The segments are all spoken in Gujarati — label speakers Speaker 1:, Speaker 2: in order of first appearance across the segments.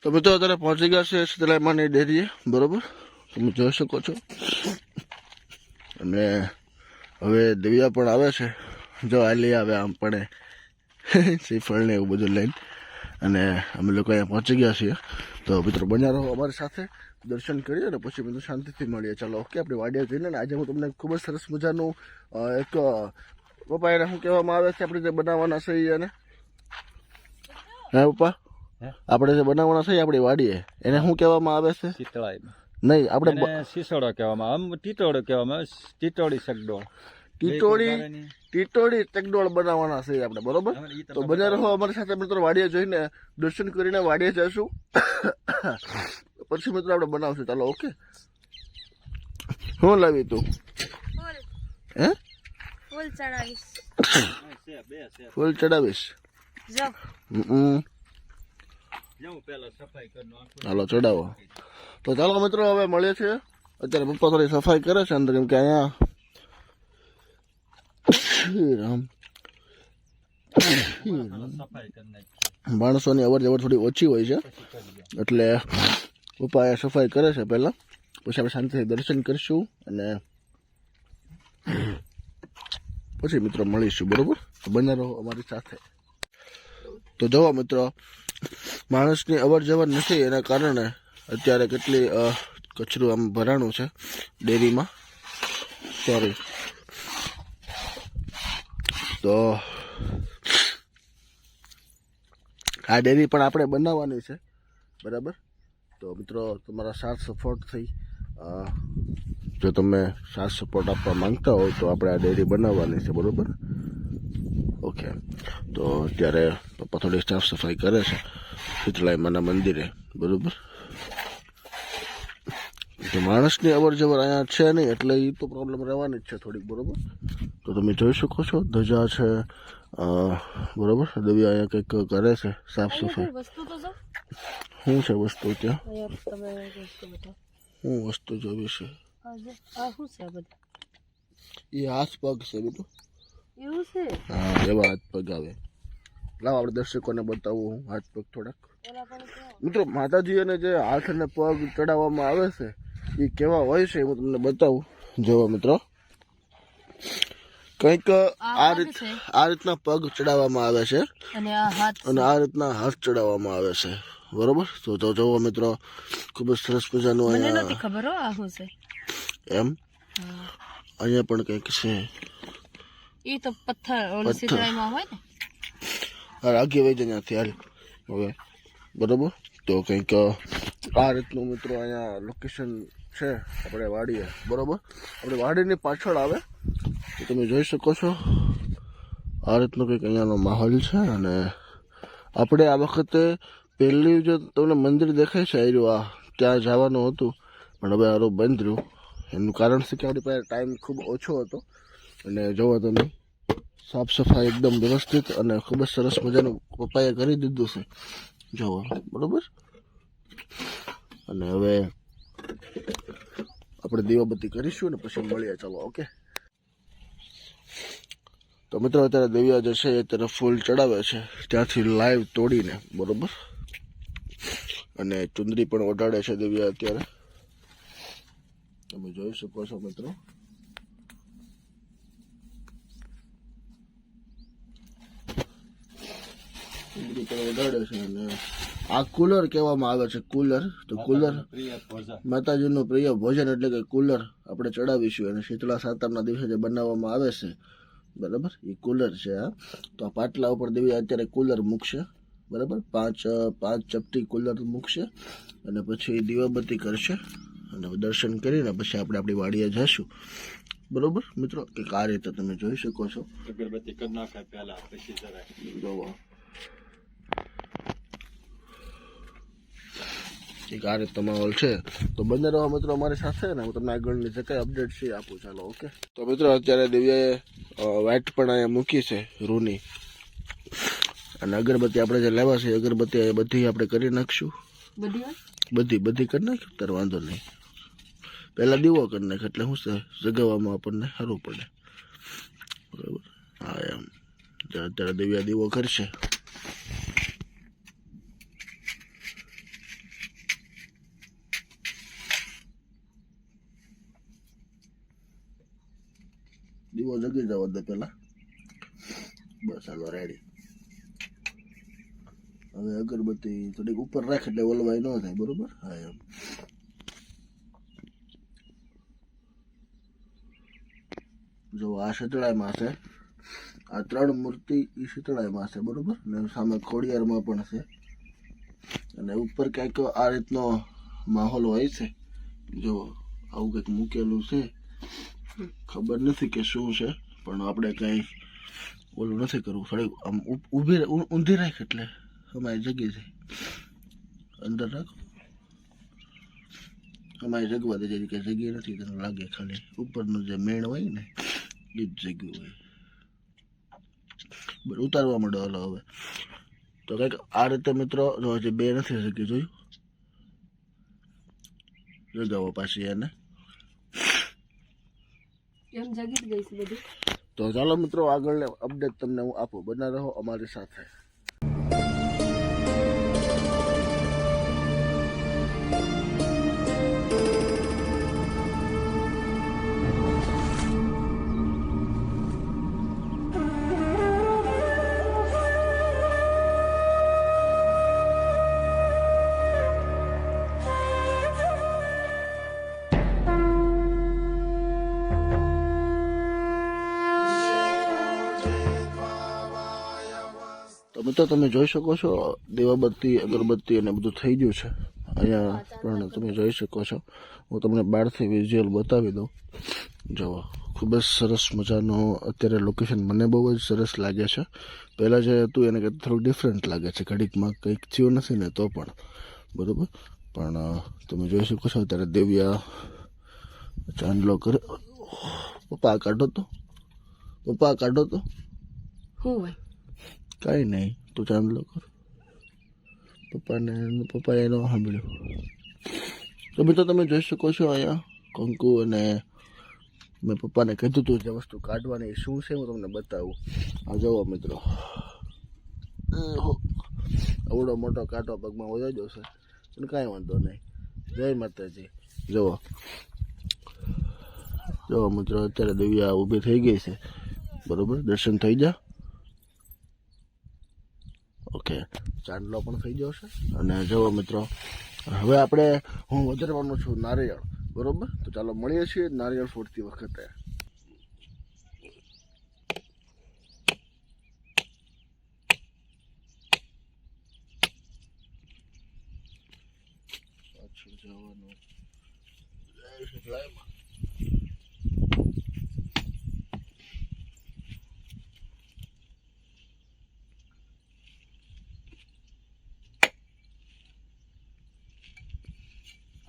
Speaker 1: તો મિત્રો અત્યારે પહોંચી ગયા છે શીતળામાની ડેરીએ, બરોબર તમે જોઈ શકો છો. અને હવે દિવ્યા પણ આવે છે, જો હાલી આવે આમ પણ શ્રીફળ ને એવું બધું લઈને. અને અમે લોકો અહીંયા પહોંચી ગયા છીએ. તો મિત્રો બન્યા રહો અમારી સાથે, દર્શન કરીએ અને પછી બધું શાંતિથી મળીએ. ચાલો ઓકે, આપણે વાડિયા જઈને ને આજે હું તમને ખૂબ જ સરસ મજાનું એક પપ્પા એને શું કહેવામાં આવે છે આપણે જે બનાવવાના છે એને, હે પપ્પા આપણે જે બનાવવાના છે આપણી વાડીએ એને શું કહેવામાં આવે છે?
Speaker 2: શીતળાઈ
Speaker 1: નહીં, આપણે
Speaker 2: શીસોડો કહેવામાં આવે, ટીટોડો કહેવામાં આવે, ટીટોડી શકડોળ,
Speaker 1: ટીટોડી ચકડોળ બનાવવાના છે આપણે, બરોબર. તો બને રહો અમારી સાથે મિત્રો, વાડીએ જઈને દર્શન કરીને વાડીએ જઈશું પછી મિત્રો આપણે બનાવશું. ચાલો ઓકે. શું લાવી તું? હે ફૂલ ચડાવીશ? હાલો ચડાવો. તો ચાલો મિત્રો હવે મળીએ છીએ. અત્યારે પપ્પા થોડી સફાઈ કરે છે અંદર, કેમ કે અહીંયા માણસોની અવર જવર થોડી ઓછી હોય છે, એટલે પપ્પા અહીંયા સફાઈ કરે છે પહેલા, પછી આપણે શાંતિથી દર્શન કરીશું અને પછી મિત્રો મળીશું, બરોબર. તો બને રહો અમારી સાથે. તો જુઓ મિત્રો, માણસની અવર જવર નથી એના કારણે અત્યારે કેટલી કચરું આમ ભરાણું છે ડેરીમાં, સોરી. તો આ ડેરી પણ આપણે બનાવવાની છે, બરાબર. તો મિત્રો તમારા સાથ સપોર્ટથી જો તમે સાથ સપોર્ટ આપવા માંગતા હોય તો આપણે આ ડેરી બનાવવાની છે, બરાબર. ઓકે. તો અત્યારે પપ્પા થોડી સાફ સફાઈ કરે છે શીતળાઈમાના મંદિરે, બરાબર. તો માણસની અવર જવર અહીંયા છે નહીં એટલે એ તો પ્રોબ્લેમ રહેવાની જ છે થોડીક, બરાબર. તો તમે જોઈ શકો છો ધજા છે, બરાબર. દિવ્યા અહીંયા કંઈક કરે છે સાફ સફાઈ. શું છે વસ્તુ ત્યાં? શું વસ્તુ જોવી છે? એ હાથ પગ છે બેટું, હા એવા હાથ પગ આવે. લાવ આપણે દર્શકોને બતાવું હાથ પગ થોડાક. મિત્રો માતાજીને જે હાથ અને પગ ચડાવવામાં આવે છે એ કેવા હોય છે હું તમને બતાવું. જોવો મિત્રો, કંઈક આ રીતના પગ ચડાવવામાં આવે છે અને આ રીતના હાથ ચડાવવામાં આવે છે, બરોબર. તો જોવો મિત્રો, ખૂબ જ સરસ મજાનું અહીંયા એમ અહીંયા પણ કંઈક છે.
Speaker 3: એ તો પથ્થર સિદ્ધરાઈમાં હોય ને,
Speaker 1: આગી વહી જાય ત્યાંથી હાલ હવે, બરોબર. તો કંઈક આ રીતનું મિત્રો અહીંયા લોકેશન છે આપણે વાડીએ, બરોબર. આપણે વાડીની પાછળ આવે તો તમે જોઈ શકો છો આ રીતનો કંઈક અહીંયાનો માહોલ છે. અને આપણે આ વખતે પહેલી જો તમને મંદિર દેખાય છે આવ્યું આ ત્યાં જવાનું હતું, પણ હવે આરું બંધ રહ્યું. એનું કારણ છે કે આપણી પાસે ટાઈમ ખૂબ ઓછો હતો. અને જોવો તમે સાફ સફાઈ એકદમ વ્યવસ્થિત અને ખૂબ જ સરસ મજાનું પપ્પાએ કરી દીધું છે, જોવો, બરોબર. અને હવે આપણે દીવાબત્તી કરીશું ને પછી મળીએ, ચાલો ઓકે. તો મિત્રો અત્યારે દિવ્યા જે છે એ અત્યારે ફૂલ ચડાવે છે ત્યાંથી લાઈવ તોડીને, બરોબર. અને ચુંદડી પણ ઓઢાડે છે દિવ્યા અત્યારે, તમે જોઈ શકો છો મિત્રો. ચુંદડી પણ ઓઢાડે છે. અને આ કુલર કહેવામાં આવે છે, કુલર. તો કુલર માતાજીનું પ્રિય ભોજન એટલે કે કુલર આપણે ચડાવીશું. અને શીતળા સાતમના દિવસે જે બનાવવામાં આવે છે, બરાબર, એ કુલર છે આ. તો આ પાટલા ઉપર દેવી અત્યારે કુલર મૂકશે, બરાબર. પાંચ ચપટી કુલર મૂકશે અને પછી દીવાબત્તી કરશે અને દર્શન કરીને પછી આપણે આપણી વાડીએ જઈશું, બરોબર મિત્રો. કે આ રીતે તમે જોઈ શકો છો.
Speaker 2: અગરબત્તી કરી નાખાય પહેલા, પછી જરાય
Speaker 1: જોવો એક આ રીતનો માહોલ છે. તો બંને રહો મિત્રો અમારી સાથે ને હું તમને આગળની જે કઈ અપડેટ છે આપું, ચાલો ઓકે. તો મિત્રો અત્યારે દિવ્યાએ વ્હાઈટ પણ અહીંયા મૂકી છે રૂની. અને અગરબત્તી આપણે જે લેવા છે અગરબત્તી બધી આપણે કરી નાખશું, બધી કરી નાખ્યું તારે વાંધો નહીં. પહેલા દીવો કરી નાખ એટલે શું છે જગાવવામાં આપણને સારું પડે, બરાબર. હા એમ અત્યારે દિવ્યા દીવો કરશે. દીવો જગી જવા દે પેલા. બસ હાલો રેડી. હવે અગરબત્તી થોડીક ઉપર રાખ એટલે ઓલવાય ન થાય, બરોબર? હા એમ. જો આ શીતળાઈમાં છે, આ 3 મૂર્તિ એ શીતળાઈમાં છે, બરોબર ને સામે ખોડિયારમાં પણ છે. અને ઉપર કંઈક આ રીતનો માહોલ હોય છે. જો આવું કંઈક મૂકેલું છે, ખબર નથી કે શું છે, પણ આપણે કંઈ ઓલું નથી કરવું. થોડીક આમ ઊંધી રાખ એટલે અમારી જગી છે. અંદર રાખો, અમારી જગવા દે, કે જગી નથી તને લાગે, ખાલી ઉપરનું જે મેણ હોય ને એ જ જગ્યું હોય. બરાબર, ઉતારવા માંડો. હાલો હવે તો કંઈક આ રીતે મિત્રો. જો હજી 2 નથી શકી, જોયું? જગાવો પાછી એને.
Speaker 3: એમ જગી જ ગઈ છે બધું.
Speaker 1: તો ચાલો મિત્રો, આગળ અપડેટ તમને હું આપું. બના રહો અમારી સાથે. તો મિત્રો તમે જોઈ શકો છો, દીવાબત્તી અગરબત્તી અને બધું થઈ ગયું છે અહીંયા પણ તમે જોઈ શકો છો. હું તમને બહારથી વિઝ્યુઅલ બતાવી દઉં. જુઓ, ખૂબ જ સરસ મજાનું અત્યારે લોકેશન મને બહુ જ સરસ લાગે છે. પહેલાં જે હતું એને કંઈક થોડુંક ડિફરન્ટ લાગે છે. ઘડીકમાં કંઈક થયું નથી ને તો પણ, બરાબર. પણ તમે જોઈ શકો છો અત્યારે દેવ્યા ચાંદલો કરે. પપ્પા કાઢો તો, પપ્પા કાઢો તો.
Speaker 3: શું હોય?
Speaker 1: કાંઈ નહીં, તું ચાંદલો કર. પપ્પાએ એનો સાંભળ્યું. તો મિત્રો તમે જોઈ શકો છો અહીંયા કંકુ, અને મેં પપ્પાને કીધું હતું જે વસ્તુ કાઢવાની શું છે હું તમને બતાવું. આ જુઓ મિત્રો, આવડો મોટો કાંટો પગમાં વયો જશે, પણ કાંઈ વાંધો નહીં. જય માતાજી. જુઓ જુઓ મિત્રો, અત્યારે દિવ્યા ઊભી થઈ ગઈ છે, બરોબર. દર્શન થઈ જા. ઓકે, ચાંદલો પણ થઈ ગયો છે. અને જુઓ મિત્રો, હવે આપણે હું વધારવાનું છું નારિયેળ, બરોબર. તો ચાલો મળીએ છીએ નારિયેળ ફોડતી વખતે. પાછું જવાનું. આગળ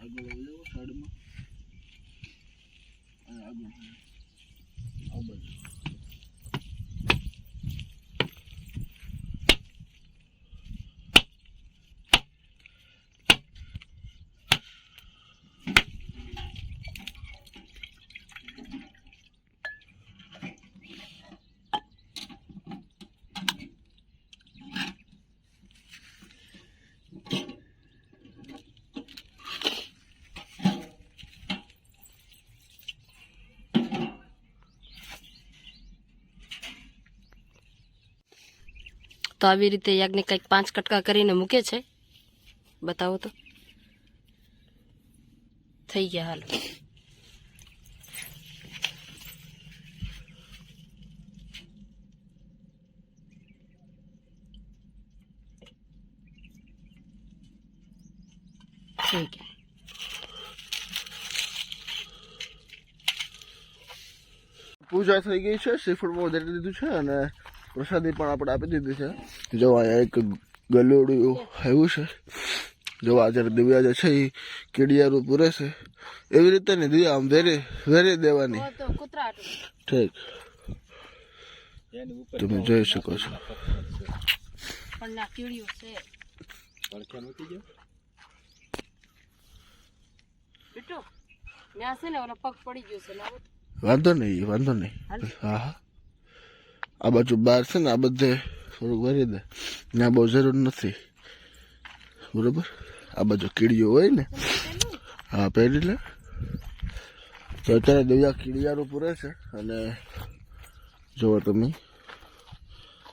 Speaker 1: આવી જાઓ સાઈડમાં. આગળ આ બાજુ.
Speaker 3: તો આવી રીતે યાજ્ઞ કંઈક 5 કટકા કરીને મૂકે છે. બતાવો તો. થઈ ગયા. હાલો, થઈ ગયા.
Speaker 1: પૂજા થઈ ગઈ છે. શ્રીફળ પણ વધારી દીધું છે અને પ્રસાદી પણ આપણે આપી દીધી છે. જો અહીંયા એક ગલુડિયું આવ્યું છે. જો આજે દિવ્યા જે છે એ કીડિયારું પૂરે છે. એવી રીતે ને દિવ્યા આમ વેરી દેવાની. ઠીક, તમે જોઈ શકો છો. વાંધો નહીં, વાંધો નહીં. હા હા, આ બાજુ બહાર છે ને, આ બધે થોડુંક ભરી દે. ત્યાં બહુ જરૂર નથી, બરોબર. આ બાજુ કીડીઓ હોય ને, હા પહેરી લે. તો અત્યારે દિવ્યા કીડિયારું પૂરે છે અને જુઓ તમે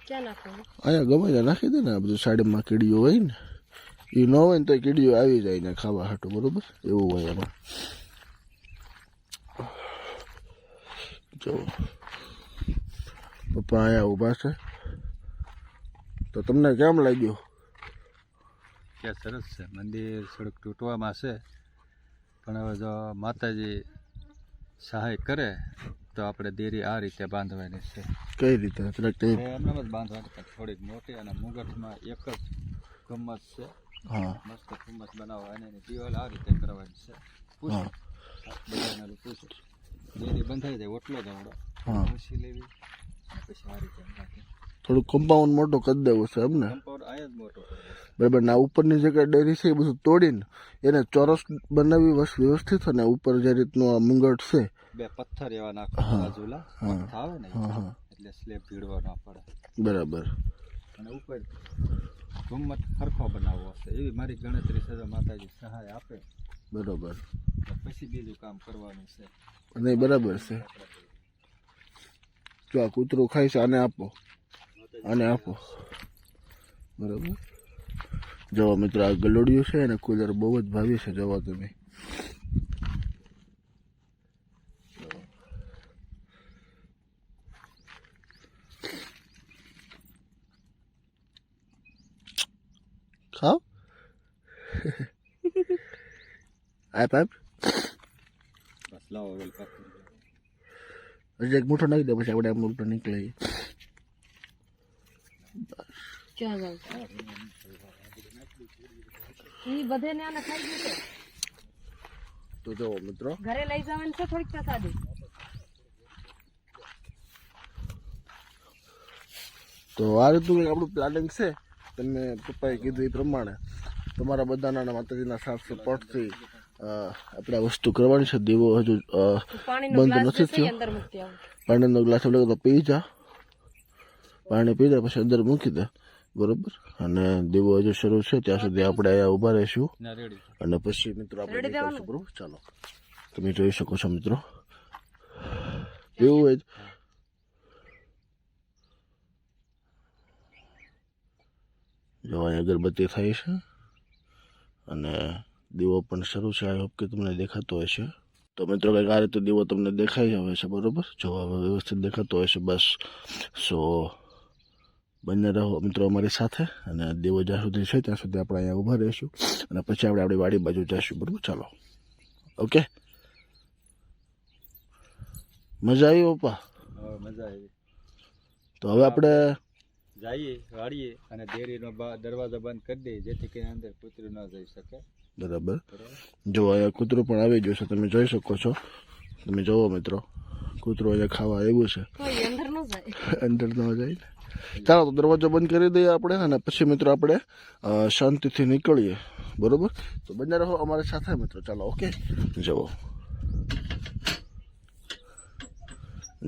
Speaker 3: ક્યાં નાખવાનું?
Speaker 1: અહીંયા ગમે ત્યાં નાખી દે ને, આ બધું સાઈડમાં કીડીઓ હોય ને, એ ન હોય ને તો કીડીઓ આવી જાય ને ખાવા હાટું, બરોબર? એવું હોય એમાં. જો પપ્પા અહીંયા ઊભા છે. તો તમને કેમ લાગ્યું?
Speaker 2: ક્યાં સરસ છે. મંદિર થોડુંક તૂટવામાં છે, પણ હવે જો માતાજી સહાય કરે તો આપણે દેરી આ રીતે બાંધવાની છે.
Speaker 1: કઈ રીતે?
Speaker 2: એમનામ જ બાંધવાની પણ થોડીક મોટી, અને મુગટમાં એક જ ગમ્મત છે.
Speaker 1: હા
Speaker 2: મસ્ત ગમ્મત બનાવવાની, એની દિવાલ આ રીતે કરવાની છે. પૂછો બધાને પૂછો, દેરી બંધાઈ જાય ઓટલો જમડો
Speaker 1: હા.
Speaker 2: પૂછી લેવી, અને પછી આ રીતે નાખી
Speaker 1: થોડું કમ્પાઉન્ડ મોટું કરી દેવું છે એમ ને?
Speaker 2: કમ્પાઉન્ડ અહીંયા જ મોટો કરવો છે.
Speaker 1: બરાબર. ના ઉપરની જે કઈ ડેરી છે એ બધું તોડીને એને ચોરસ બનાવી વ્યવસ્થિત, અને ઉપર જે રીતનું આ મુંગટ છે
Speaker 2: બે પથ્થર એવા નાખવા બાજુલા પથ્થર આવે ને એટલે સ્લેબ ભીડવા ના પડે.
Speaker 1: બરાબર.
Speaker 2: અને ઉપર ઘુમ્મટ સરખો બનાવવો હશે એવી મારી ગણતરી છે. જો માતાજી સહાય આપે
Speaker 1: બરાબર.
Speaker 2: તો પછી બીજું કામ કરવાનું છે.
Speaker 1: નહીં, બરાબર છે. જો આ કૂતરું ખાય છે, આને આપો, આને આપો. બરાબર. જવા મિત્રો, આ ગલોડિયું છે અને કુલર બહુ જ ભાવી છે. જવા તમે ખાઓ. આપ
Speaker 2: બસ લાવો વેલ પાકું.
Speaker 1: હજી એક મુઠ્ઠો નાખી દે, પછી આપણે આમ ઉપર નીકળીએ.
Speaker 3: ક્યાં જાવ? ઈ બધે ને આને ખાઈ ગયું છે.
Speaker 1: તો જુઓ મિત્રો,
Speaker 3: ઘરે લઈ જવાનું છે થોડીક પ્રસાદી.
Speaker 1: તો આ રીતનું આપણું પ્લાનિંગ છે. તમને પપ્પાએ કીધું એ પ્રમાણે તમારા બધાના માતાજીના સાથ સપોર્ટથી આપણે આ વસ્તુ કરવાની છે. દીવો હજુ બંધ નથી થયો.
Speaker 3: અંદર મૂકી આવું.
Speaker 1: પાણીનો ગ્લાસ એટલે તો પી જા, પાણી પી જાય પછી અંદર મૂકી દે, બરોબર? અને દીવો હજુ શરૂ છે ત્યાં સુધી આપણે અહીંયા ઊભા રહીશું, અને પછી મિત્રો આપણે નીકળશું, બરોબર? ચાલો, તમે જોઈ શકો છો મિત્રો. એવું હોય જો અહીં અગરબત્તી થાય છે અને દીવો પણ શરૂ છે. આઈ હોપ કે તમને દેખાતો હશે. તો મિત્રો કંઈક આ રીતે દીવો તમને દેખાઈ આવે છે, બરોબર? જો હવે વ્યવસ્થિત દેખાતો હશે, બસ. સો બંને રહો મિત્રો અમારી સાથે, અને દીવો જ્યાં સુધી છે ત્યાં સુધી આપણે અહીંયા ઊભા રહીશું, અને પછી આપણે આપણી વાડી બાજુ જઈશું, બરોબર? ચાલો, ઓકે. મજા આવી પપ્પા?
Speaker 2: મજા આવી.
Speaker 1: તો હવે આપણે
Speaker 2: જઈએ વાળીએ અને ડેરીનો દરવાજો બંધ કરી દઈએ, જેથી કરીને અંદર કૂતરું ન જઈ શકે.
Speaker 1: બરાબર. જો અહીંયા કૂતરું પણ આવી ગયું છે, તમે જોઈ શકો છો. તમે જોવો મિત્રો, કૂતરું અહીંયા ખાવા આવ્યું છે.
Speaker 3: અંદર ન જાય.
Speaker 1: અંદર ન જાય ને. ચાલો, તો દરવાજો બંધ કરી દઈએ આપણે, અને પછી મિત્રો આપણે શાંતિથી નીકળીએ, બરોબર? તો બંને રહો અમારી સાથે મિત્રો. ચાલો, ઓકે. જવો.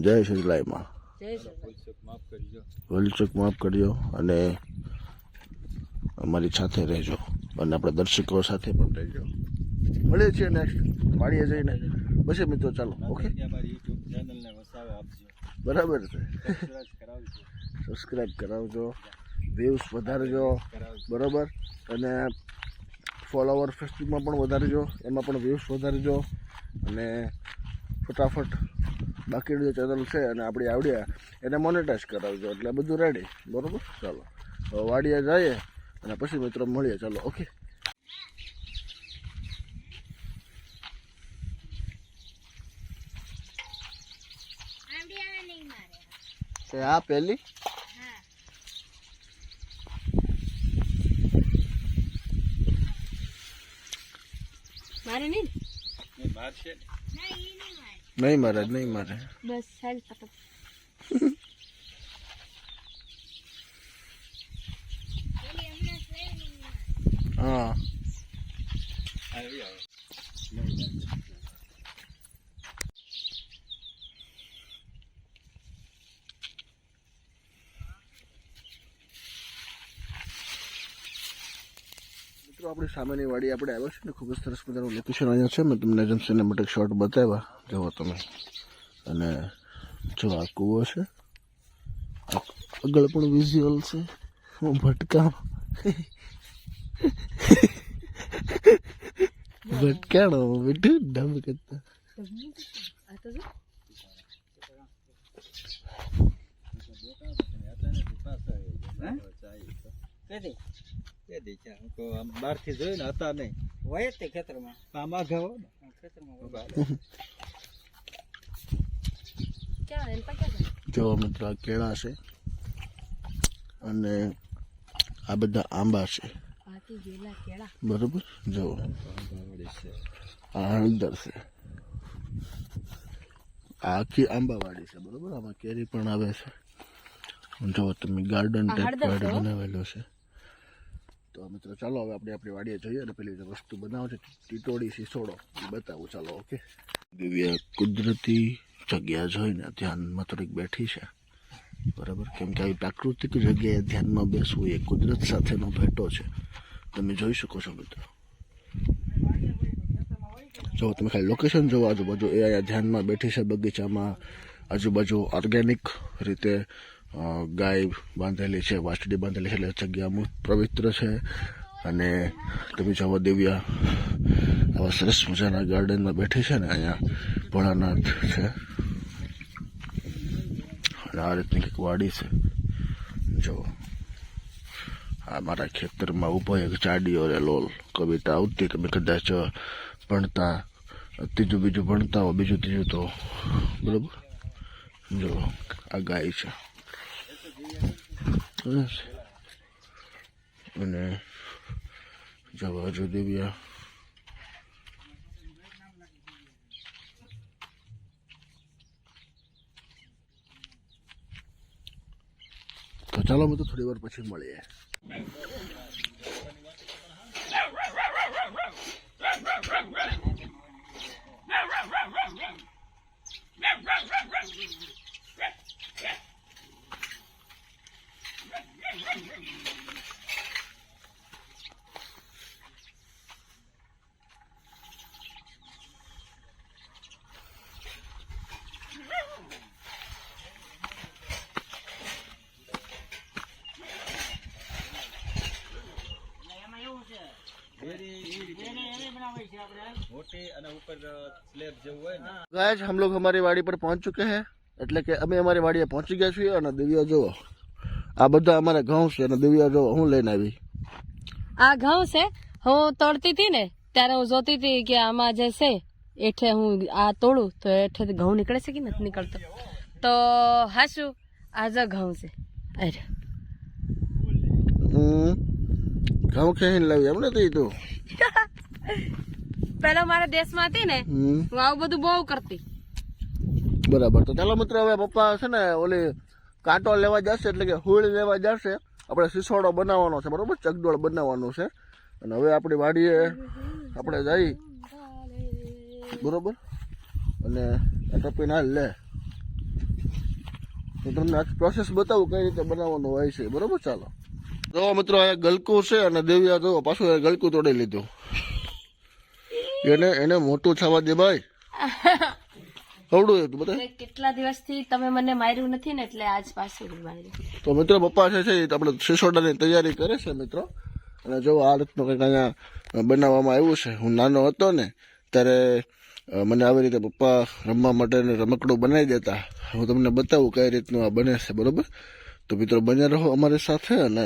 Speaker 1: જય શ્રી લાઈમાં.
Speaker 2: માફ કરજો.
Speaker 1: વલચુક માફ કરજો, અને અમારી સાથે રહેજો, અને આપણા દર્શકો સાથે પણ રહેજો. મળીએ છીએ નેક્સ્ટ વાડીએ જઈને પછી મિત્રો. ચાલો, ઓકે.
Speaker 2: અમારી યુટ્યુબ ચેનલને વસાવે આપજો.
Speaker 1: બરાબર છે.
Speaker 2: સબસ્ક્રાઇબ કરાવજો.
Speaker 1: સબસ્ક્રાઈબ કરાવજો, વ્યૂઝ વધારજો, બરાબર? અને ફોલોવર ફેસબુકમાં પણ વધારજો, એમાં પણ વ્યૂઝ વધારજો, અને ફટાફટ બાકીની જે ચેનલ છે અને આપણી આવડ્યા એને મોનેટાઈઝ કરાવજો, એટલે બધું રેડી, બરાબર? ચાલો, વાડીએ જઈએ અને પછી મિત્રો મળીએ. ચાલો, ઓકે. આ પહેલી
Speaker 3: મારે નહીં.
Speaker 1: નહીં મારે, નહીં મારે.
Speaker 3: બસ સાલ પકડ.
Speaker 1: હા. મિત્રો આપણી સામેની વાડી આપણે આવ્યા છે ને, ખૂબ જ સરસ મજાનું લોકેશન અહીંયા છે. મેં તમને જેમ સિનેમેટિક શોટ બતાવ્યા, જુઓ તમે. અને જો આ કૂવો છે, આગળ પણ વિઝ્યુઅલ છે. હું ભટકાણો બેઠું ડબ કરતા.
Speaker 2: બહારથી જોયું ને હતા નહીં
Speaker 4: હોય જ તે ખેતરમાં
Speaker 2: આમાં ઘાવો ને
Speaker 1: જો મિત્રો આ કેળા છે અને આ બધા આંબા છે બરોબર. જો આ હળદર છે, આ આખી આંબાવાડી છે બરોબર. આમાં કેરી પણ આવે છે. જો તમે ગાર્ડન ટાઈપ ગાર્ડન બનાવેલો છે. તો મિત્રો ચાલો હવે આપણે આપણી વાડીએ જઈએ અને પેલી જે વસ્તુ બનાવો છે ટીટોડી સિસોડો એ બતાવું. ચાલો ઓકે. દિવ્ય કુદરતી જગ્યા જોઈને ધ્યાનમાં થોડીક બેઠી છે બરાબર. કેમ કે આવી પ્રાકૃતિક જગ્યાએ ધ્યાનમાં બેસવું એ કુદરત સાથેનો ભેટો છે. તમે જોઈ શકો છો મિત્રો. જો તમે ખાલી લોકેશન જોવો આજુબાજુ, એ અહીંયા ધ્યાનમાં બેઠી છે બગીચામાં. આજુબાજુ ઓર્ગેનિક રીતે ગાય બાંધેલી છે, વાછડી બાંધેલી છે, એટલે જગ્યા અમુક પવિત્ર છે. અને તમે જોવો દિવ્યા આવા સરસ મજાના ગાર્ડનમાં બેઠી છે ને. અહીંયા ભોળાનાથ છે અને આ રીતની કંઈક વાડી છે. જો આ મારા ખેતરમાં ઊભો એક ચાડીઓ રે લોલ કવિતા આવતી. તમે કદાચ ભણતા ત્રીજું બીજું ભણતા હો, બીજું ત્રીજું તો બરોબર. જો આ ગાય છે અને જો હજુ દિવ્યા તો ચાલો હું તો થોડી વાર પછી મળીએ. गाइस हम लोग हमारी वाड़ी पर पहुंच चुके हैं. એટલે કે અમે અમારી વાડીએ પહોંચી ગયા છીએ. અને દિવ્યા જો આ બધા અમારા ઘઉં છે અને દિવ્યા જો હું લઈને આવી.
Speaker 3: આ ઘઉં છે. હું તોડતી હતી ને ત્યારે હું જોતી હતી કે આમાં જે છે એઠે હું આ તોડું તો એઠે ઘઉં નીકળે છે કે નથી નીકળતો. તો હાશું આ જો ઘઉં છે. અરે
Speaker 1: ઘઉં ખેંચીને લાવી એમ નથી તું?
Speaker 3: પેલા મારા દેશમાં હતી ને હું આવું બધું બહુ કરતી.
Speaker 1: બરાબર. તો ચાલો મિત્રો હવે પપ્પા છે ને ઓલી કાંટો લેવા જશે, એટલે કે હુળ લેવા જશે. આપણે સિસોડો બનાવવાનો છે બરોબર, ચકડોળ બનાવવાનું છે. અને હવે આપણી વાડીએ આપણે જઈ બરોબર. અને ટપી ના લે તો તમને આ પ્રોસેસ બતાવું કઈ રીતે બનાવવાનું હોય છે બરોબર. ચાલો જો મિત્રો અહીંયા ગલકું છે અને દેવ્યા જો પાછું ગલકું તોડી લીધું. એને મોટું થવા દે ભાઈ. કવડું હતું બધા.
Speaker 3: કેટલા દિવસથી તમે મને માર્યું નથી ને એટલે આજ પાછું માર્યું.
Speaker 1: તો મિત્રો પપ્પા છે આપણે સિસોડાની તૈયારી કરે છે મિત્રો. અને જો આ રીતનું કંઈક અહીંયા બનાવવામાં આવ્યું છે. હું નાનો હતો ને ત્યારે મને આવી રીતે પપ્પા રમવા માટે રમકડું બનાવી દેતા. હું તમને બતાવું કઈ રીતનું આ બને છે બરોબર. તો મિત્રો બન્યા રહો અમારી સાથે અને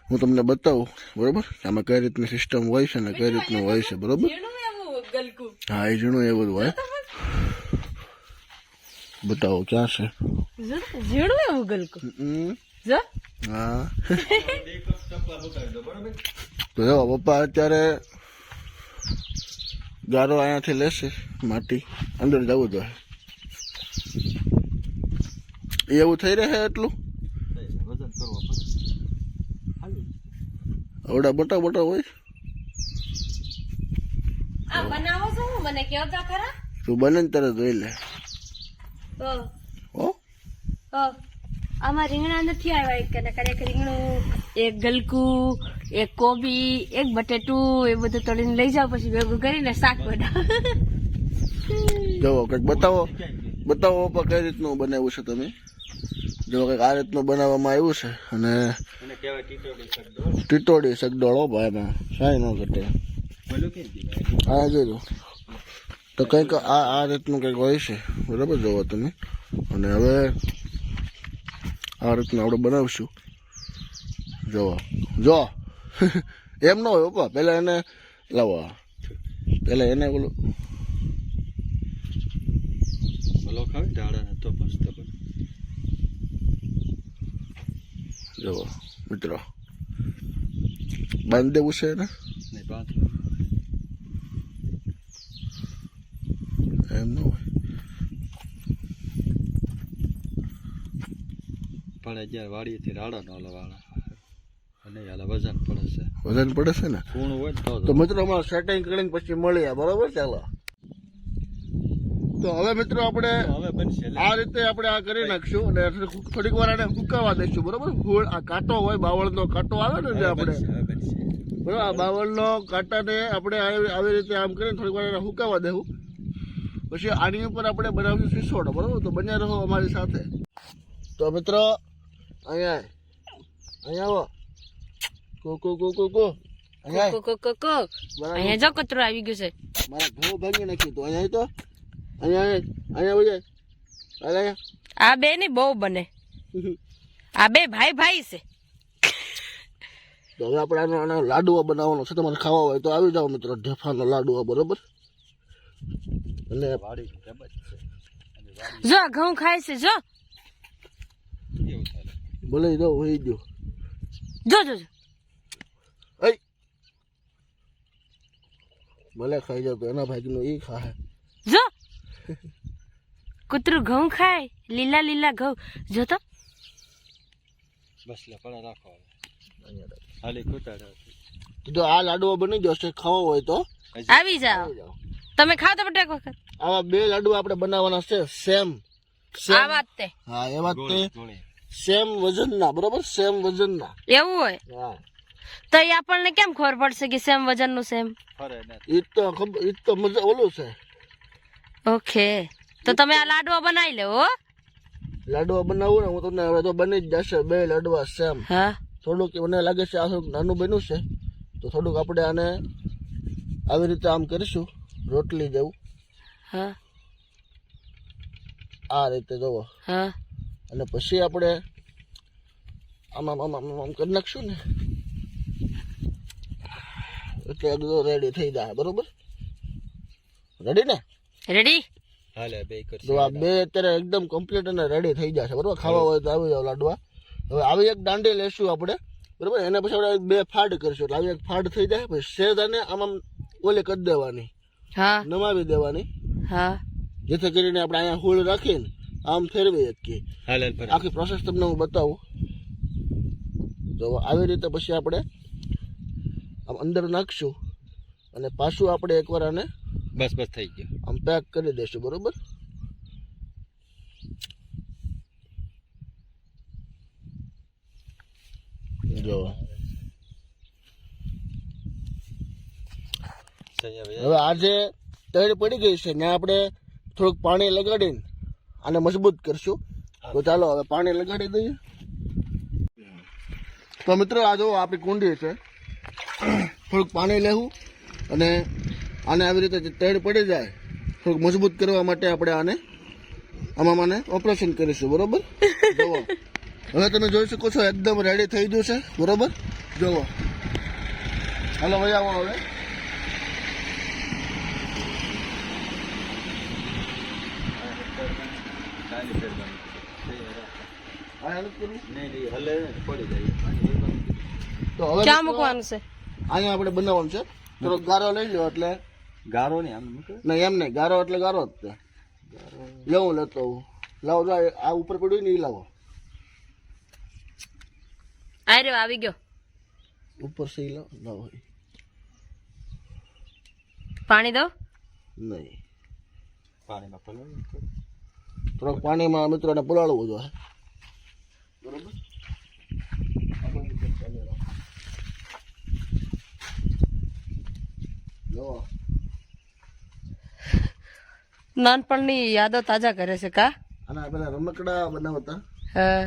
Speaker 1: હું તમને બતાવું બરોબર આમાં કઈ રીતની સિસ્ટમ હોય છે ને કઈ રીતનું હોય છે બરોબર. હા એ ઝીણું એવું હોય. બતાવો ક્યાં છે
Speaker 3: ઝીણું એવું ગલકું.
Speaker 1: હા તો જો પપ્પા અત્યારે ગારો અહીંયાથી લેશે માટી અંદર જવું જોઈએ. એવું થઈ રહે એટલું આવડા મોટા મોટા હોય.
Speaker 3: આ બનાવો છો મને કહો તો ખરા.
Speaker 1: તું બને ને તરત જોઈ લે. હો
Speaker 3: આમાં રીંગણા નથી આવ્યા. એક રીંગણું, એક ગલકું, એક કોબી, એક બટેટું એ બધું તળીને લઈ જાવ પછી ભેગું કરીને શાક બનાવો.
Speaker 1: જો કંઈક બતાવો પપ્પા કઈ રીતનું બનાવ્યું છે તમે. જો કંઈક આ રીતનું બનાવવામાં આવ્યું છે. અને
Speaker 2: એને કહેવાય ટીટોડી શકદો.
Speaker 1: ટીટોડી શકડોળો ભાઈ એમાં સાઈ ન ઘટે.
Speaker 2: બોલું કે
Speaker 1: આ જોજો તો કંઈક આ રીતનું કંઈક હોય છે, બરાબર. જોવો તમે. અને હવે આ રીતનું આપણે બનાવશું. જોવો જો એમ ન હોય પપ્પા, પહેલાં એને લાવો, પહેલાં એને બોલું
Speaker 2: બોલો ખાવે ડાળા તો મસ્ત બને.
Speaker 1: જોવો મિત્રો, બાંધી દેવું છે એને,
Speaker 2: નહીં પાંચ
Speaker 1: એમ ન હોય.
Speaker 2: પણ જ્યારે વાડીએથી રાડા ન વાળા અને હાલ વજન પડે છે.
Speaker 1: વજન પડે છે ને.
Speaker 2: કૂણું હોય ને
Speaker 1: તો મિત્રો અમારે સેટિંગ કરીને પછી મળીએ, બરાબર. ચાલો તો હવે મિત્રો આપણે
Speaker 2: હવે બનશે.
Speaker 1: આ રીતે આપણે આ કરી નાખશું અને થોડીક વાર એને ફૂંકાવા દઈશું, બરાબર. ફૂલ આ કાંટો હોય, બાવળનો કાંટો આવે ને જે આપણે, બરાબર. આ બાવળનો કાંટાને આપણે આવી રીતે આમ કરીને થોડીક વાર એને ફૂંકાવા દેવું. પછી આની ઉપર આપણે બનાવશું સિસોડો, બરાબર. તો બન્યા રહો અમારી સાથે. તો મિત્રો અહીંયા આવો, કો
Speaker 3: અહીંયા જો કચરો આવી ગયો છે.
Speaker 1: મારા ઘઉં ભાંગી નાખ્યું. તો અહીંયા તો અહીંયા
Speaker 3: આ બે ની બહુ બને. આ બે ભાઈ ભાઈ છે.
Speaker 1: તો હવે આપણે આનો લાડુઓ બનાવવાનો છે. તમારે ખાવા હોય તો આવી જાઓ મિત્રો, ઢેફાનો લાડુઓ, બરોબર. અને
Speaker 2: વાડી
Speaker 3: જો ઘઉં ખાય છે. જો
Speaker 2: એવું થાય.
Speaker 1: ભલે જો હોઈ ગયો.
Speaker 3: જો જો જો.
Speaker 1: ભલે ખાઈ જાવ તો એના ભાગનું એ ખાય.
Speaker 3: જો કૂતરું ઘઉં ખાય, લીલા લીલા ઘઉં. જો તો
Speaker 2: બસ લે પડા રાખો હાલી કૂટાડે.
Speaker 1: જો આ લાડુઓ બની જશે, ખાવા હોય તો
Speaker 3: આવી જાઓ. તમે ખાવ તો બટા એક વખત.
Speaker 1: આવા બે લાડુ આપણે બનાવવાના છે, સેમ.
Speaker 3: આ વાત તે.
Speaker 1: હા એ વાત તે, સેમ વજનના, બરોબર. સેમ વજનના.
Speaker 3: એવું હોય
Speaker 1: હા,
Speaker 3: તો એ આપણને કેમ ખબર પડશે કે સેમ વજન નું સેમ?
Speaker 2: ફરે ને
Speaker 1: ઈ તો ખબર, ઈ તો મજા ઓલું છે.
Speaker 3: ઓકે, તો તમે આ લાડવા બનાવી લે. હો
Speaker 1: લાડવા બનાવું ને હું તમને હવે તો બની જ જશે બે લાડવા સેમ.
Speaker 3: હા,
Speaker 1: થોડુંક મને લાગે છે આ થોડુંક નાનું બન્યું છે, તો થોડુંક આપણે આને આવી રીતે આમ કરીશું, રોટલી જેવું.
Speaker 3: હા,
Speaker 1: આ રીતે જોવો.
Speaker 3: હા.
Speaker 1: અને પછી આપણે આમ આમ આમ આમ કરી નાખશું ને એટલે એકદમ રેડી થઈ જાય, બરોબર. રેડી ને?
Speaker 3: રેડી.
Speaker 2: હાલે બે કર.
Speaker 1: તો આ બે અત્યારે એકદમ કમ્પ્લીટ અને રેડી થઈ જશે, બરોબર. ખાવા હોય તો આવી જાવ લાડવા. હવે આવી એક દાંડી લેશું આપણે, બરોબર. એને પછી આપણે બે ફાડ કરીશું, એટલે આવી એક ફાડ થઈ જાય. પછી શેરદાને આમ આમ ઓલી કરી દેવાની,
Speaker 3: હા,
Speaker 1: નમાવી દેવાની,
Speaker 3: હા.
Speaker 1: જેથી કરીને આપણે અહીંયા હોળ રાખીને આમ ફેરવી શકીએ.
Speaker 2: હાલે ફરે.
Speaker 1: આખી પ્રોસેસ તમને હું બતાવું. તો આવી રીતે પછી આપણે આમ અંદર નાખશું અને પાછું આપણે એકવાર આને
Speaker 2: બસ બસ થઈ ગયો.
Speaker 1: આમ પેક કરી દઈશું, બરોબર. જો હવે આ જે તળ પડી ગઈ છે ને આપણે થોડુંક પાણી લગાડીને આને મજબૂત કરશું. તો ચાલો હવે પાણી લગાડી દઈએ. તો મિત્રો આ જો આપણી કુંડી છે, થોડુંક પાણી લેવું અને આને આવી રીતે તળ પડી જાય થોડુંક મજબૂત કરવા માટે આપણે આને આમાં મને ઓપરેશન કરીશું, બરોબર. જુઓ હવે તમે જોઈ શકો છો એકદમ રેડી થઈ ગયું છે, બરોબર. જુઓ હાલો ભાઈ આવો હવે. તો હવે
Speaker 3: ક્યાં મૂકવાનું છે?
Speaker 1: અહીંયા આપણે બનાવવાનું છે. થોડોક ગારો લઈ લો એટલે
Speaker 2: ગારો ને આમ મૂકે.
Speaker 1: નહીં એમ નહીં, ગારો એટલે ગારો જ તે. લેવું લેતો લાવો, જો આ ઉપર પડ્યું ને એ લાવો.
Speaker 3: આ રહ્યો આવી ગયો.
Speaker 1: ઉપર સહી લાવો.
Speaker 3: પાણી દો.
Speaker 1: નહીં,
Speaker 2: પાણીમાં પલાળી
Speaker 1: થોડોક પાણીમાં મિત્રોને પલાળવું જોઈએ, બરોબર.
Speaker 3: નાનપણની યાદો તાજા કરે છે કા?
Speaker 1: આના પેલા રમકડા બનાવતા.
Speaker 3: હા,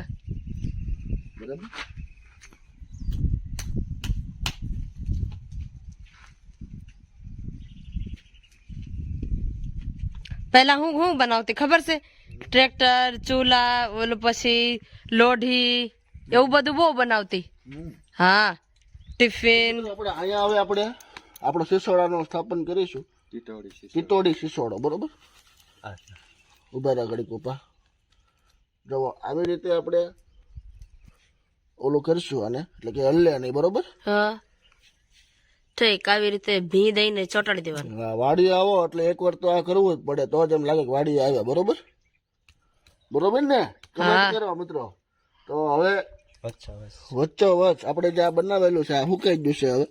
Speaker 1: બરાબર.
Speaker 3: પહેલા હું બનાવતી ખબર છે, ટ્રેક્ટર, ચૂલા, ઓલું પછી લોઢી, એવું બધું બહુ બનાવતી. હા, ટિફિન.
Speaker 1: આપણે અહીંયા હવે આપણે આપણો સિસોડાનું સ્થાપન કરીશું. ટીટોડી સિસોડો, બરોબર. ઉભા રહ્યા ઘડીક ઉપા. જો આવી રીતે આપણે ઓલું કરીશું આને, એટલે કે હલ્લે નહીં, બરોબર.
Speaker 3: હા ઠીક, આવી રીતે ભી દઈને ચોટાડી દેવાનું.
Speaker 1: હા, વાડી આવો એટલે એક વાર તો આ કરવું જ પડે, તો જ એમ લાગે કે વાડી આવ્યા, બરોબર. બરોબર ને? કમેન્ટ કરો મિત્રો. તો હવે વચ્ચો વચ આપણે જે આ બનાવેલું છે આ સુકાઈ ગયું છે, હવે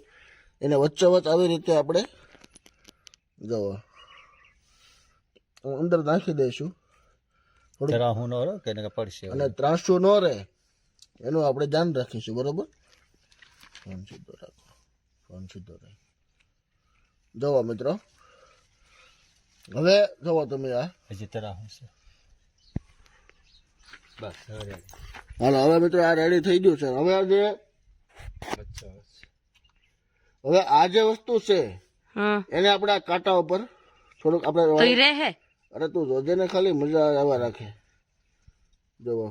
Speaker 1: એને વચ્ચો વચ આવી રીતે આપણે જો અંદર નાખી દઈશું. અને ત્રાસું ન રહે એનું આપણે ધ્યાન રાખીશું, બરોબર. ફોન સીધો રાખો, ફોન સીધો રહે. જોવો મિત્રો, હવે જોવો તમે આ હાલો. હવે મિત્રો આ રેડી થઈ ગયું છે. હવે આ જે વસ્તુ છે એને આપણે આ કાંટા ઉપર થોડુંક આપણે, અરે તું જોજે ને, ખાલી મજા આવવા રાખે. જોવો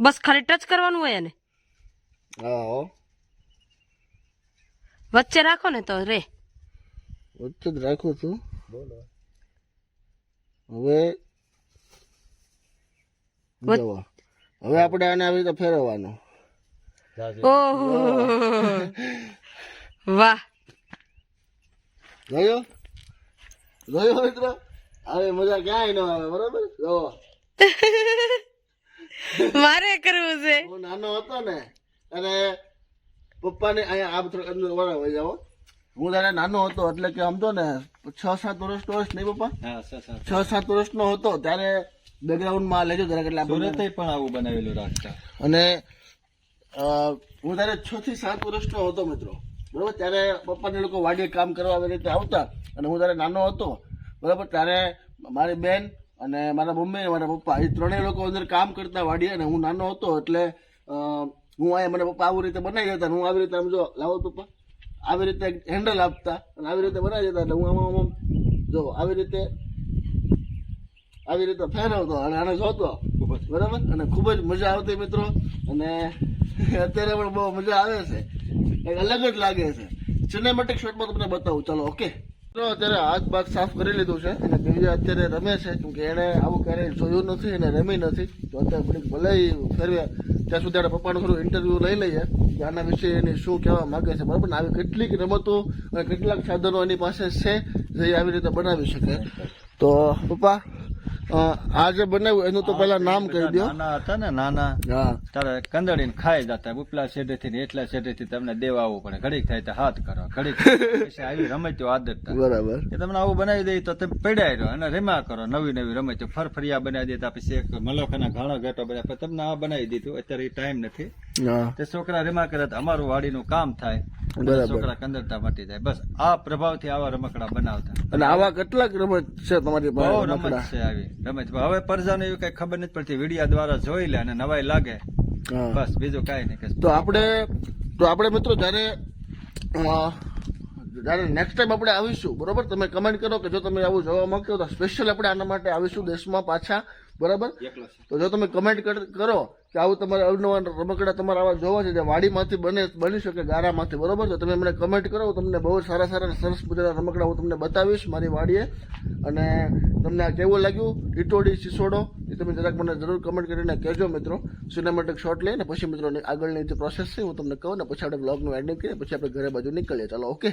Speaker 3: બસ ખાલી ટચ કરવાનું હોય એને.
Speaker 1: હા,
Speaker 3: વચ્ચે રાખો ને તો રે.
Speaker 1: વચ્ચે જ રાખું છું. હવે જોવો, હવે આપણે આને આવી રીતે ફેરવવાનું.
Speaker 3: ઓહો વાહ,
Speaker 1: જોયો જોયો મિત્રો, હવે મજા ક્યાંય ન આવે, બરોબર. જોવો
Speaker 3: મારે કરવું છે.
Speaker 1: હું નાનો હતો ને, અને પપ્પાને અહીંયા આપ થોડું અંદર વાળા હોય જાઓ. હું ત્યારે નાનો હતો, એટલે કે આમ તો ને 6-7 વર્ષનો હશે નહીં પપ્પા? 6-7 વર્ષનો હતો ત્યારે બેકગ્રાઉન્ડમાં લેજો જરા, એટલે
Speaker 2: પણ આવું બનાવેલું રાખતા.
Speaker 1: અને હું ત્યારે 6 થી 7 વર્ષનો હતો મિત્રો, બરોબર. ત્યારે પપ્પાને લોકો વાડીએ કામ કરવા આવી રીતે આવતા, અને હું ત્યારે નાનો હતો, બરાબર. ત્યારે મારી બેન અને મારા મમ્મી અને મારા પપ્પા એ ત્રણેય લોકો અંદર કામ કરતા વાડીએ, અને હું નાનો હતો એટલે હું અહીંયા મને પપ્પા આવી રીતે બનાવી દેતા, હું આવી રીતે આમ જો લાવો પપ્પા, આવી રીતે હેન્ડલ આપતા અને આવી રીતે બનાવી દેતા, એટલે હું આમ જો આવી રીતે ફેરવતો અને આને જોતો, બરાબર. અને ખૂબ જ મજા આવતી મિત્રો, અને અત્યારે પણ બહુ મજા આવે છે, એક અલગ જ લાગે છે. સિનેમેટિક શોટમાં તમને બતાવું, ચાલો. ઓકે, અત્યારે હાથ બાથ સાફ કરી લીધું છે, અને દિવ્ય અત્યારે રમે છે, કેમકે એને આવું ક્યારેય જોયું નથી અને રમી નથી. તો અત્યારે થોડીક ભલે ફેરવ્યા ત્યાં સુધી આપણે પપ્પાનું થોડું ઇન્ટરવ્યૂ લઈ લઈએ કે આના વિશે એની શું કહેવા માંગે છે, બરાબર ને. આવી કેટલીક રમતો અને કેટલાક સાધનો એની પાસે છે જે આવી રીતે બનાવી શકે. તો પપ્પા, આ જે બનાવ્યું એનું તો પેલા નામ કહી દો.
Speaker 2: નાના હતા ને, નાના તારે કંદડીને ખાઈ જતા, ઉપલા શેઢેથી ને એટલા શેઢેથી તમને દેવા આવવું પડે. ઘડીક થાય તો હાથ કરો, ઘડીક પછી આવી રમતો આદત,
Speaker 1: બરાબર.
Speaker 2: કે તમને આવું બનાવી દઈ તો તમે પડ્યા રહ્યો અને રમ્યા કરો. નવી નવી રમતો ફરફરિયા બનાવી દેતા, પછી એક મલોખાના ઘાણો ઘેટો બનાવ્યા, તમને આ બનાવી દીધું. અત્યારે ટાઈમ નથી, તે છોકરા રમ્યા કરે તો અમારું વાડીનું કામ થાય, છોકરા કંદરતા મટી જાય. બસ આ પ્રભાવથી આવા રમકડા બનાવતા.
Speaker 1: અને આવા કેટલાક રમત છે તમારી પાસે?
Speaker 2: બહુ રમત છે આવી રમત. હવે પરજાને એવી કઈ ખબર નથી પડતી, વિડિયા દ્વારા જોઈ લે અને નવાઈ લાગે, બસ બીજું કઈ નહીં.
Speaker 1: તો આપણે મિત્રો જયારે નેક્સ્ટ ટાઈમ આપણે આવીશું, બરોબર, તમે કમેન્ટ કરો કે જો તમે આવું જોવા માંગતો તો સ્પેશિયલ આપણે આના માટે આવીશું દેશમાં પાછા, બરાબર. તો જો તમે કમેન્ટ કરો કે આવું તમારે અવનવા રમકડા તમારે આવા જોવા છે જે વાડીમાંથી બની શકે, ગારામાંથી, બરોબર. તો તમે મને કમેન્ટ કરો, તમને બહુ સારા સરસ મજાના રમકડા હું તમને બતાવીશ મારી વાડીએ. અને તમને આ કેવું લાગ્યું ટીટોડી સિસોડો એ તમે જરાક મને જરૂર કમેન્ટ કરીને કહેજો મિત્રો. સિનેમેટિક શોટ લઈને પછી મિત્રો આગળની જે પ્રોસેસ છે હું તમને કહું, ને પછી આપણે બ્લોગનું એન્ડિંગ કરીએ, પછી આપણે ઘરે બાજુ નીકળીએ. ચાલો, ઓકે.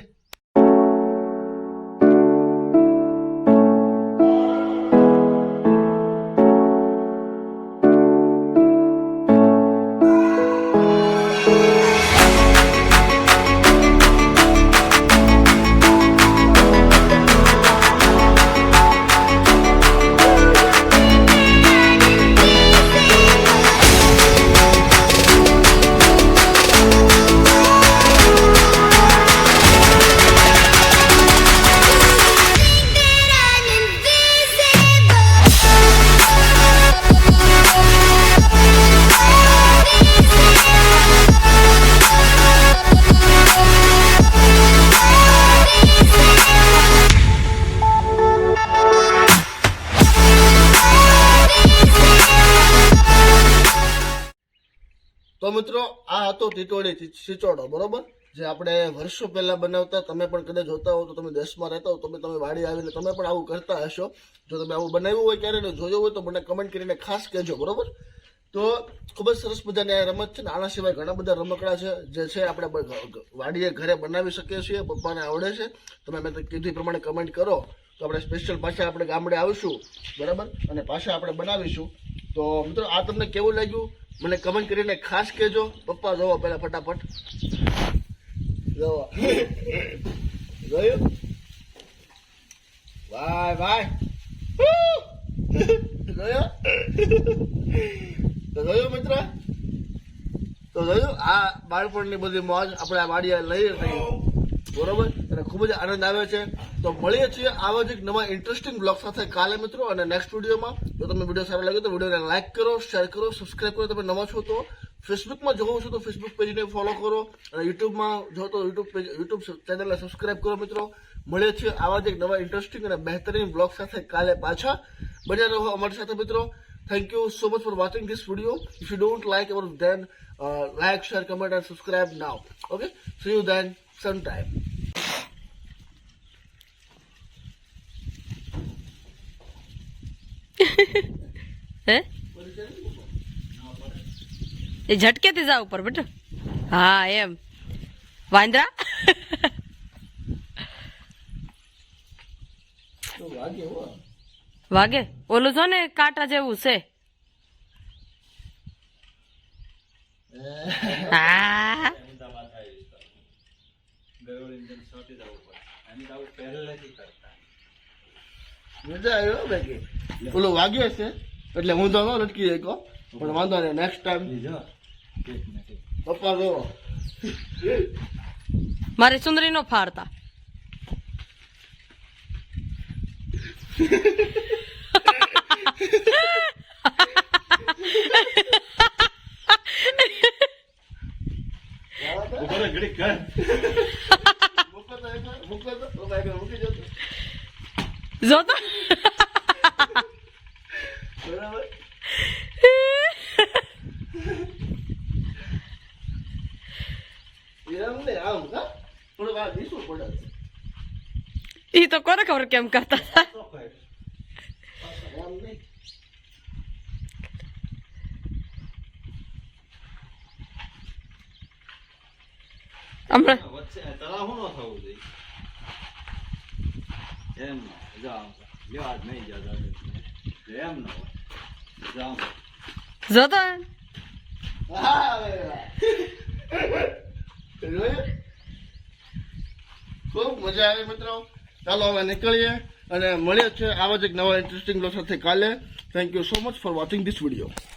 Speaker 1: તો મિત્રો આ હતો ટીટોળી સિચોડો, બરોબર, જે આપણે વર્ષો પહેલા બનાવતા. તમે પણ કદાચ જોતા હો તો તમે દેશમાં રહેતા હો તો તમે વાડી આવીને તમે પણ આવું કરતા હશો. જો તમે આવું બનાવ્યું હોય ક્યારે ને જોયું હોય તો મને કમેન્ટ કરીને ખાસ કહેજો, બરોબર. તો ખૂબ જ સરસ મજાની આ રમત છે ને. આના સિવાય ઘણા બધા રમકડા છે જે છે આપણે વાડીએ ઘરે બનાવી શકીએ છીએ. પપ્પાને આવડે છે. તમે મેં કીધું પ્રમાણે કમેન્ટ કરો તો આપણે સ્પેશિયલ પાછા આપણે ગામડે આવીશું, બરાબર, અને પાછા આપણે બનાવીશું. તો મિત્રો આ તમને કેવું લાગ્યું મને કમેન્ટ કરીને ખાસ કહેજો. પપ્પા જોવો પહેલા ફટાફટ જોવો. જોયું? વાય વાય. જોયો? તો જોયું મિત્ર? તો જોયું આ બાળપણની બધી મોજ આપણે આ વાડીએ લઈ રહી, બરોબર, અને ખૂબ જ આનંદ આવે છે. તો મળીએ છીએ આવા જ એક નવા ઇન્ટરેસ્ટિંગ બ્લોગ સાથે કાલે મિત્રો, અને નેક્સ્ટ વિડીયોમાં. જો તમને વિડીયો સારો લાગે તો વિડીયોને લાઈક કરો, શેર કરો, સબસ્ક્રાઈબ કરો. તમે નવા છો તો ફેસબુકમાં જોવો છો તો ફેસબુક પેજને ફોલો કરો, અને યુટ્યુબમાં જો તો યુટ્યુબ ચેનલને સબસ્ક્રાઈબ કરો મિત્રો. મળીએ છીએ આવા જ એક નવા ઇન્ટરેસ્ટિંગ અને બહેતરીન બ્લોગ સાથે કાલે પાછા. બન્યા રહો અમારી સાથે મિત્રો. Thank you so much for watching this video. If you don't like our then like, share, comment and subscribe now. Okay? See you then sometime.
Speaker 3: હે એ ઝટકેથી જાવ ઉપર બેટા. હા એમ વાંદરા. વાગે ઓલું છો ને કાંટા જેવું છે. હા
Speaker 1: મજા આવ્યો બાકી ઓલું વાગ્યો છે એટલે હું તો ન લટકી શકો, પણ વાંધો નહીં. નેક્સ્ટ ટાઈમ પપ્પા જોવો.
Speaker 3: મારી સુંદરી નો ફાડતા. જોતો
Speaker 1: બરાબર. એમ ને આમ હા થોડું વાર દીસું પડે.
Speaker 3: ઈ તો કોને ખબર કેમ કરતા હતા.
Speaker 1: એમ નહીં.
Speaker 3: હમણાં
Speaker 2: વચ્ચે તળાવ ન થવું જોઈએ એમ. જાઓ લ્યો આજ નહીં જાઓ એમ ન હોય. જાઓ
Speaker 3: જોતો
Speaker 1: હા જોયું? ખૂબ મજા આવી મિત્રો. ચાલો હવે નીકળીએ અને મળીએ છીએ આવા જ એક નવા ઇન્ટરેસ્ટિંગ બ્લોગ સાથે કાલે. Thank you so much for watching this video.